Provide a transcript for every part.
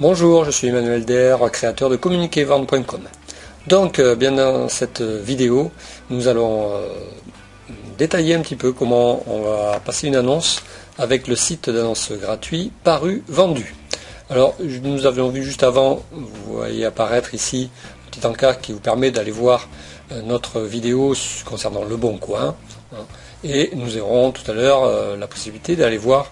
Bonjour, je suis Emmanuel Der, créateur de communiquervendre.com. Donc, bien dans cette vidéo, nous allons détailler un petit peu comment on va passer une annonce avec le site d'annonce gratuit Paru Vendu. Alors, nous avions vu juste avant, vous voyez apparaître ici un petit encart qui vous permet d'aller voir notre vidéo concernant Le Bon Coin. Et nous aurons tout à l'heure la possibilité d'aller voir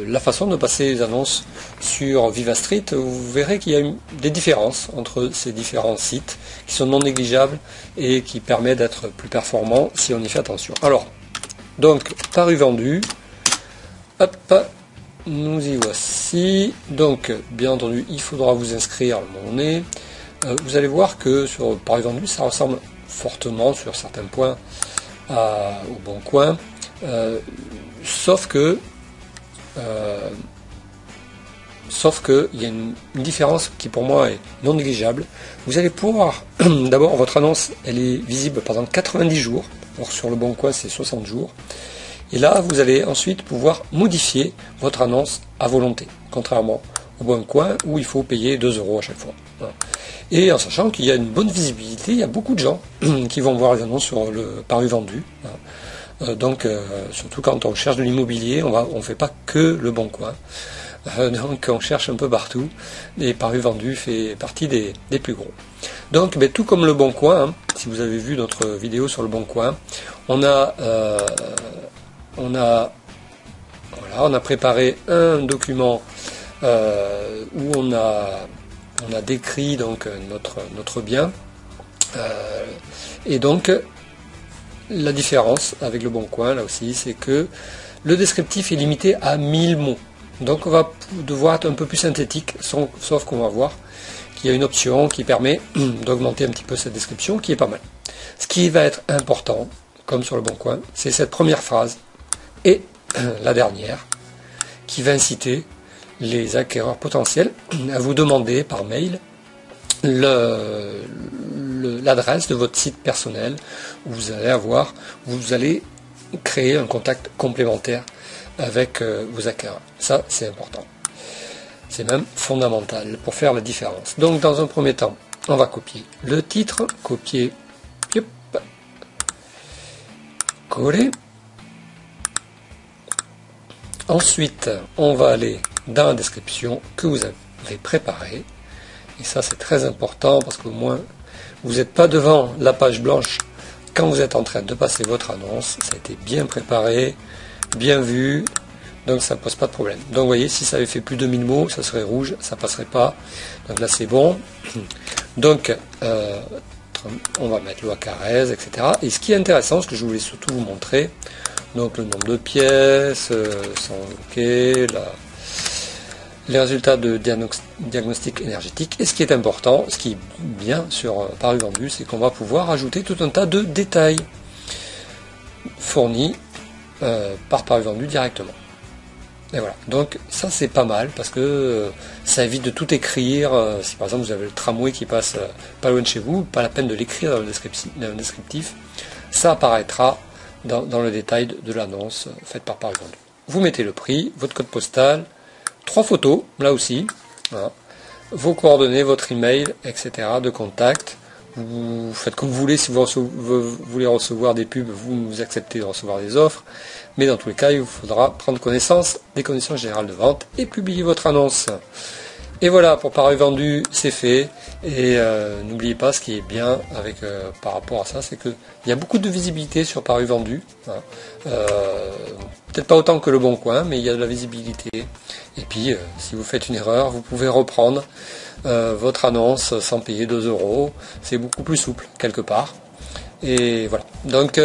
la façon de passer les annonces sur VivaStreet. Vous verrez qu'il y a des différences entre ces différents sites qui sont non négligeables et qui permettent d'être plus performants si on y fait attention. Alors, donc, Paru Vendu, hop, nous y voici. Donc, bien entendu, il faudra vous inscrire à un moment donné. Vous allez voir que sur Paru Vendu, ça ressemble fortement sur certains points au Bon Coin, sauf que il y a une différence qui pour moi est non négligeable. Vous allez pouvoir, d'abord votre annonce elle est visible pendant 90 jours, alors sur Le Bon Coin c'est 60 jours, et là vous allez ensuite pouvoir modifier votre annonce à volonté, contrairement au Bon Coin où il faut payer 2 € à chaque fois. Et en sachant qu'il y a une bonne visibilité, il y a beaucoup de gens qui vont voir les annonces sur le Paru Vendu. Donc, surtout quand on cherche de l'immobilier, on ne fait pas que Le Bon Coin. Donc, on cherche un peu partout. Et Paru Vendu fait partie des plus gros. Donc, tout comme Le Bon Coin, si vous avez vu notre vidéo sur Le Bon Coin, on a préparé un document où on a décrit donc notre bien. Et donc, la différence avec Le Bon Coin, là aussi, c'est que le descriptif est limité à 1000 mots. Donc on va devoir être un peu plus synthétique, sauf qu'on va voir qu'il y a une option qui permet d'augmenter un petit peu cette description, qui est pas mal. Ce qui va être important, comme sur Le Bon Coin, c'est cette première phrase et la dernière, qui va inciter les acquéreurs potentiels à vous demander par mail l'adresse de votre site personnel où vous allez créer un contact complémentaire avec vos acquéreurs. Ça, c'est important. C'est même fondamental pour faire la différence. Donc, dans un premier temps, on va copier le titre, coller. Ensuite, on va aller dans la description que vous avez préparée. Et ça, c'est très important parce qu'au moins, vous n'êtes pas devant la page blanche quand vous êtes en train de passer votre annonce. Ça a été bien préparé, bien vu, donc ça ne pose pas de problème. Donc vous voyez, si ça avait fait plus de 1000 mots, ça serait rouge, ça ne passerait pas. Donc là, c'est bon. Donc, on va mettre loi Carrez, etc. Et ce qui est intéressant, ce que je voulais surtout vous montrer, donc le nombre de pièces, son OK, les résultats de diagnostic énergétique. Et ce qui est important, ce qui est bien sur Paru Vendu, c'est qu'on va pouvoir ajouter tout un tas de détails fournis par Paru Vendu directement. Et voilà, donc ça c'est pas mal parce que ça évite de tout écrire. Si par exemple vous avez le tramway qui passe pas loin de chez vous, pas la peine de l'écrire dans le descriptif, ça apparaîtra dans le détail de l'annonce faite par Paru Vendu. Vous mettez le prix, votre code postal, 3 photos, là aussi, voilà. Vos coordonnées, votre email, etc. de contact. Vous faites comme vous voulez, si vous voulez recevoir des pubs, vous acceptez de recevoir des offres. Mais dans tous les cas, il vous faudra prendre connaissance des conditions générales de vente et publier votre annonce. Et voilà, pour Paru Vendu, c'est fait. Et n'oubliez pas, ce qui est bien avec par rapport à ça, c'est qu'il y a beaucoup de visibilité sur Paru Vendu. Peut-être pas autant que Le Bon Coin, mais il y a de la visibilité. Et puis, si vous faites une erreur, vous pouvez reprendre votre annonce sans payer 2 €. C'est beaucoup plus souple, quelque part. Et voilà. Donc,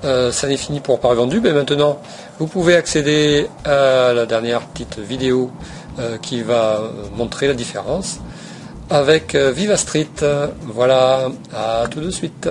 ça n'est fini pour Paru Vendu. Mais maintenant, vous pouvez accéder à la dernière petite vidéo qui va montrer la différence avec VivaStreet. Voilà, à tout de suite.